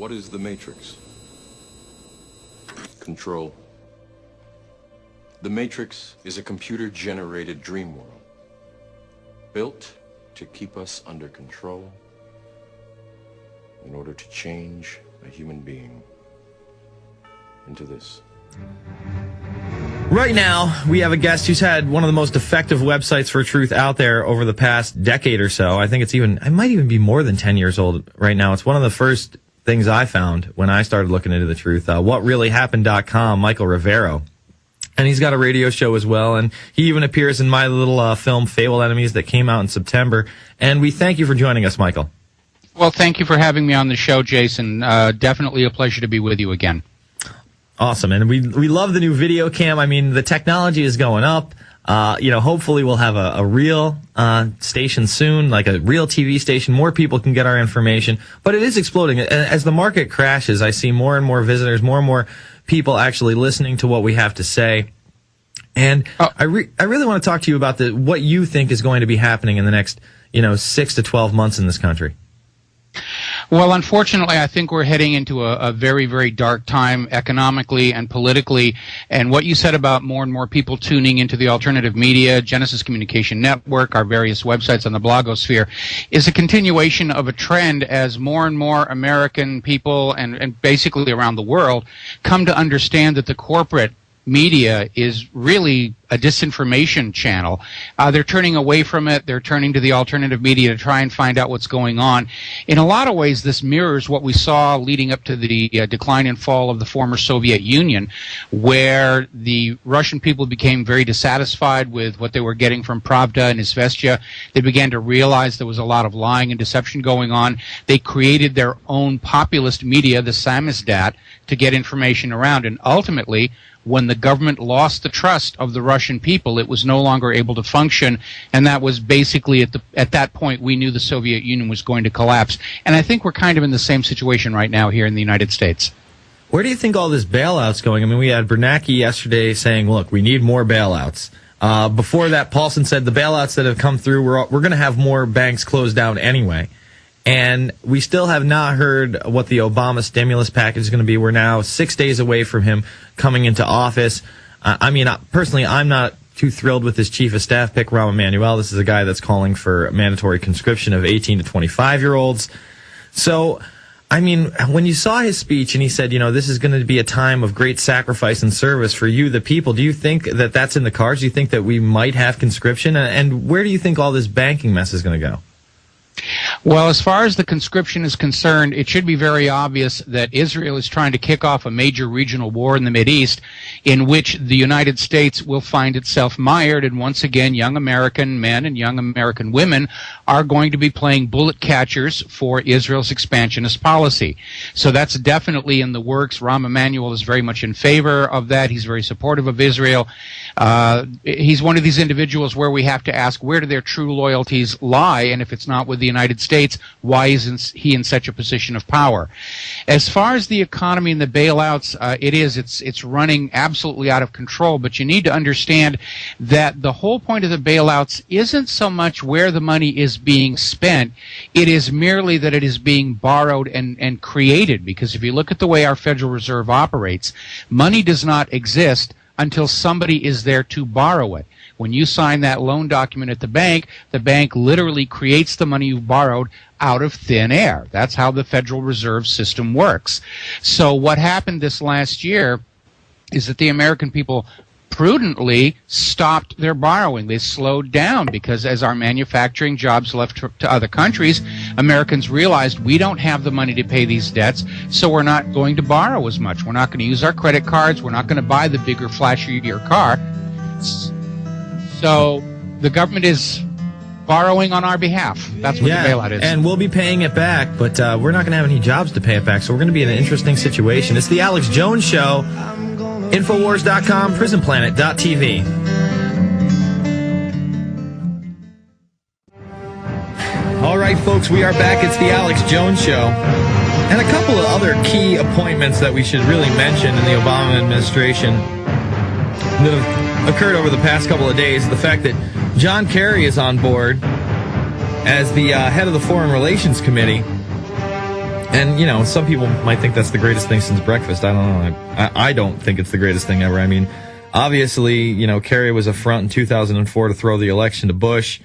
What is the Matrix? Control. The Matrix is a computer-generated dream world, built to keep us under control in order to change a human being into this. Right now, we have a guest who's had one of the most effective websites for truth out there over the past decade or so. I think it might even be more than 10 years old right now. It's one of the first things I found when I started looking into the truth. WhatReallyHappened.com, Michael Rivero. And he's got a radio show as well, and he even appears in my little film, Fabled Enemies, that came out in September. And we thank you for joining us, Michael. Well, thank you for having me on the show, Jason. Definitely a pleasure to be with you again. Awesome, and we love the new video cam. I mean, the technology is going up. Hopefully we'll have a real station soon, like a real TV station. More people can get our information, but it is exploding. As the market crashes, I see more and more visitors, more and more people actually listening to what we have to say. And I really want to talk to you about what you think is going to be happening in the next 6 to 12 months in this country. Well, unfortunately, I think we're heading into a very, very dark time economically and politically. And what you said about more and more people tuning into the alternative media, Genesis Communication Network, our various websites on the blogosphere, is a continuation of a trend as more and more American people and basically around the world come to understand that the corporate media is really a disinformation channel. They're turning away from it. They're turning to the alternative media to try and find out what's going on. In a lot of ways, this mirrors what we saw leading up to the decline and fall of the former Soviet Union, where the Russian people became very dissatisfied with what they were getting from Pravda and Izvestia. They began to realize there was a lot of lying and deception going on. They created their own populist media, the samizdat, to get information around. And ultimately, when the government lost the trust of the Russian people, it was no longer able to function, and that was basically at that point we knew the Soviet Union was going to collapse. And I think we're kind of in the same situation right now here in the United States. Where do you think all this bailout's going? I mean, we had Bernanke yesterday saying, look, we need more bailouts. Before that, Paulson said the bailouts that have come through, we're going to have more banks closed down anyway. And we still have not heard what the Obama stimulus package is going to be. We're now 6 days away from him coming into office. Personally, I'm not too thrilled with his chief of staff pick, Rahm Emanuel. This is a guy that's calling for mandatory conscription of 18 to 25-year-olds. So, I mean, when you saw his speech and he said, this is going to be a time of great sacrifice and service for you, the people, do you think that that's in the cards? Do you think that we might have conscription? And where do you think all this banking mess is going to go? Well, as far as the conscription is concerned, it should be very obvious that Israel is trying to kick off a major regional war in the Mideast in which the United States will find itself mired, and once again, young American men and young American women are going to be playing bullet catchers for Israel's expansionist policy. So that's definitely in the works. Rahm Emanuel is very much in favor of that. He's very supportive of Israel. He's one of these individuals where we have to ask, where do their true loyalties lie? And if it's not with the United States, why isn't he in such a position of power? As far as the economy and the bailouts, it's running absolutely out of control. But you need to understand that the whole point of the bailouts isn't so much where the money is being spent. It is merely that it is being borrowed and created. Because if you look at the way our Federal Reserve operates, money does not exist until somebody is there to borrow it. When you sign that loan document at the bank literally creates the money you've borrowed out of thin air. That's how the Federal Reserve System works. So what happened this last year is that the American people prudently stopped their borrowing. They slowed down because as our manufacturing jobs left to other countries, Americans realized we don't have the money to pay these debts, so we're not going to borrow as much. We're not going to use our credit cards. We're not going to buy the bigger, flashier car. So the government is borrowing on our behalf. That's what the bailout is. And we'll be paying it back, but we're not going to have any jobs to pay it back, so we're going to be in an interesting situation. It's the Alex Jones Show. Infowars.com, prisonplanet.tv. All right, folks, we are back. It's the Alex Jones Show. And a couple of other key appointments that we should really mention in the Obama administration that have occurred over the past couple of days. The fact that John Kerry is on board as the head of the Foreign Relations Committee. And, some people might think that's the greatest thing since breakfast. I don't know. I don't think it's the greatest thing ever. I mean, obviously, Kerry was a front in 2004 to throw the election to Bush.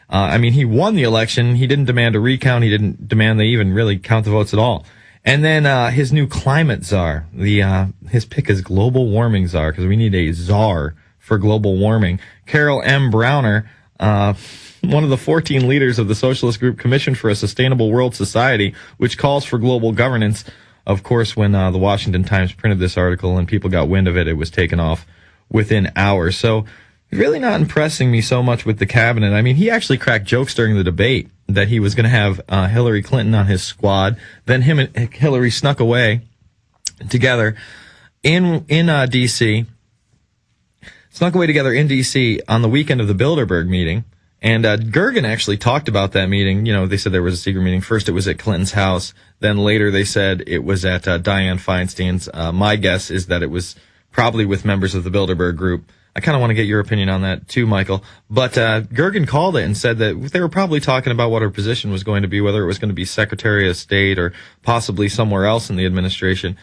He won the election. He didn't demand a recount. He didn't demand they even really count the votes at all. And then his new climate czar, his pick is global warming czar, because we need a czar for global warming. Carol M. Browner, one of the 14 leaders of the socialist group Commission for a Sustainable World Society, which calls for global governance. Of course, when the Washington Times printed this article and people got wind of it, it was taken off within hours. So really not impressing me so much with the cabinet. I mean, he actually cracked jokes during the debate that he was going to have Hillary Clinton on his squad. Then him and Hillary snuck away together in D.C., snuck away together in D.C. on the weekend of the Bilderberg meeting. And Gergen actually talked about that meeting. They said there was a secret meeting. First, it was at Clinton's house. Then later, they said it was at Dianne Feinstein's. My guess is that it was probably with members of the Bilderberg group. I kind of want to get your opinion on that too, Michael. But Gergen called it and said that they were probably talking about what her position was going to be, whether it was going to be Secretary of State or possibly somewhere else in the administration.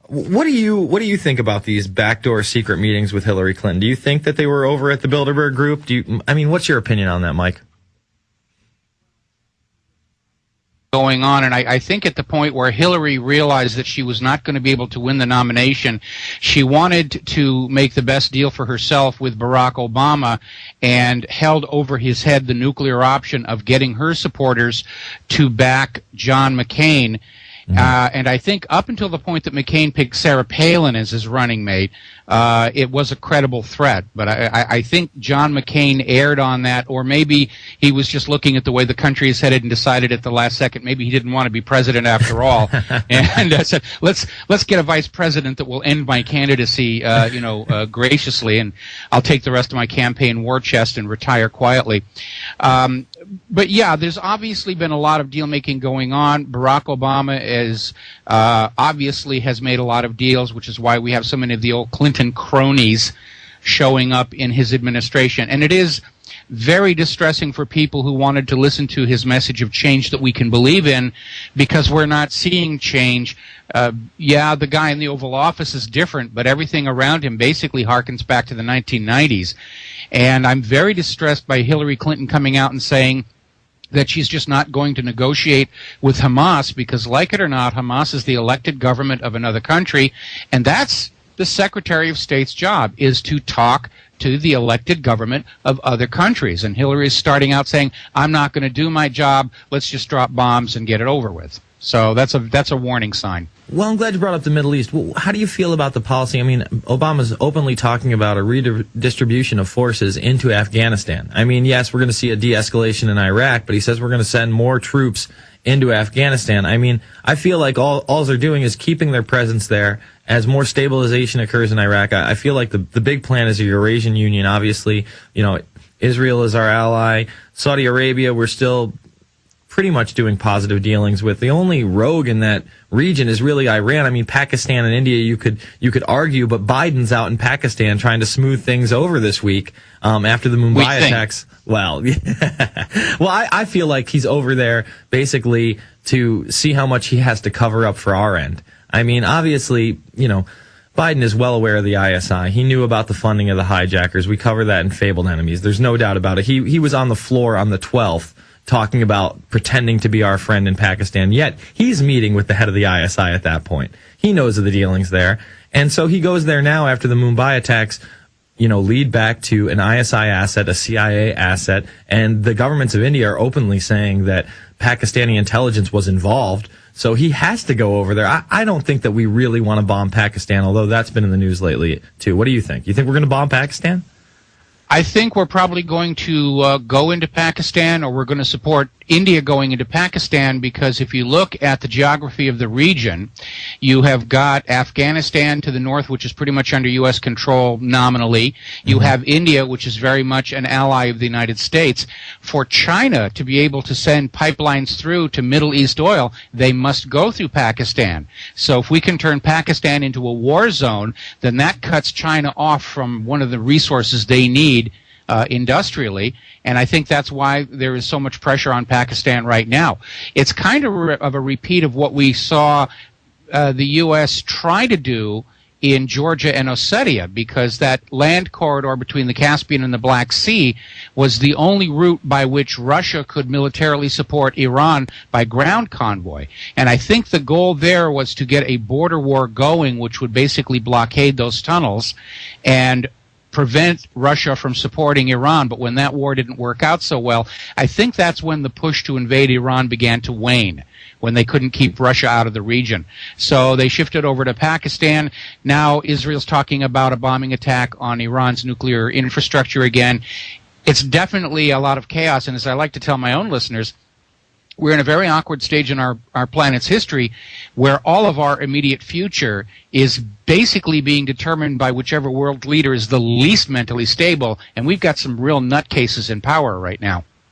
What do you think about these backdoor secret meetings with Hillary Clinton? Do you think that they were over at the Bilderberg group? What's your opinion on that, Mike? Going on, and I think at the point where Hillary realized that she was not going to be able to win the nomination, she wanted to make the best deal for herself with Barack Obama and held over his head the nuclear option of getting her supporters to back John McCain. And I think up until the point that McCain picked Sarah Palin as his running mate, it was a credible threat. But I think John McCain erred on that, or maybe he was just looking at the way the country is headed and decided at the last second maybe he didn't want to be president after all, and said let's get a vice president that will end my candidacy, graciously, and I'll take the rest of my campaign war chest and retire quietly. But yeah, there's obviously been a lot of deal making going on. Barack Obama obviously has made a lot of deals, which is why we have so many of the old Clinton cronies showing up in his administration. And it is very distressing for people who wanted to listen to his message of change that we can believe in, because we're not seeing change. The guy in the Oval Office is different, but everything around him basically harkens back to the 1990s. And I'm very distressed by Hillary Clinton coming out and saying that she's just not going to negotiate with Hamas, because, like it or not, Hamas is the elected government of another country, and that's the Secretary of State's job, is to talk to the elected government of other countries. And Hillary is starting out saying, I'm not going to do my job, let's just drop bombs and get it over with. So that's a warning sign. Well, I'm glad you brought up the Middle East. Well, how do you feel about the policy? I mean, Obama's openly talking about a redistribution of forces into Afghanistan. I mean, yes, we're going to see a de-escalation in Iraq, but he says we're going to send more troops into Afghanistan. I mean, I feel like all they're doing is keeping their presence there as more stabilization occurs in Iraq. I feel like the big plan is a Eurasian Union. Obviously, Israel is our ally. Saudi Arabia, we're still pretty much doing positive dealings with. The only rogue in that region is really Iran. I mean, Pakistan and India, you could argue, but Biden's out in Pakistan trying to smooth things over this week after the Mumbai attacks. Well, I feel like he's over there basically to see how much he has to cover up for our end. I mean, obviously, Biden is well aware of the ISI. He knew about the funding of the hijackers. We cover that in Fabled Enemies. There's no doubt about it. He was on the floor on the 12th talking about pretending to be our friend in Pakistan, yet he's meeting with the head of the ISI at that point. He knows of the dealings there. And so he goes there now after the Mumbai attacks, lead back to an ISI asset, a CIA asset, and the governments of India are openly saying that Pakistani intelligence was involved. So he has to go over there. I don't think that we really want to bomb Pakistan, although that's been in the news lately, too. What do you think? You think we're going to bomb Pakistan? I think we're probably going to go into Pakistan, or we're going to support India going into Pakistan, because if you look at the geography of the region, you have got Afghanistan to the north, which is pretty much under U.S. control nominally. You have India, which is very much an ally of the United States. For China to be able to send pipelines through to Middle East oil, they must go through Pakistan. So if we can turn Pakistan into a war zone, then that cuts China off from one of the resources they need industrially, and I think that's why there is so much pressure on Pakistan right now. It's kind of a repeat of what we saw the U.S. try to do in Georgia and Ossetia, because that land corridor between the Caspian and the Black Sea was the only route by which Russia could militarily support Iran by ground convoy. And I think the goal there was to get a border war going, which would basically blockade those tunnels and prevent Russia from supporting Iran. But when that war didn't work out so well, I think that's when the push to invade Iran began to wane, when they couldn't keep Russia out of the region. So they shifted over to Pakistan. Now Israel's talking about a bombing attack on Iran's nuclear infrastructure again. It's definitely a lot of chaos, and as I like to tell my own listeners, we're in a very awkward stage in our planet's history where all of our immediate future is basically being determined by whichever world leader is the least mentally stable, and we've got some real nutcases in power right now.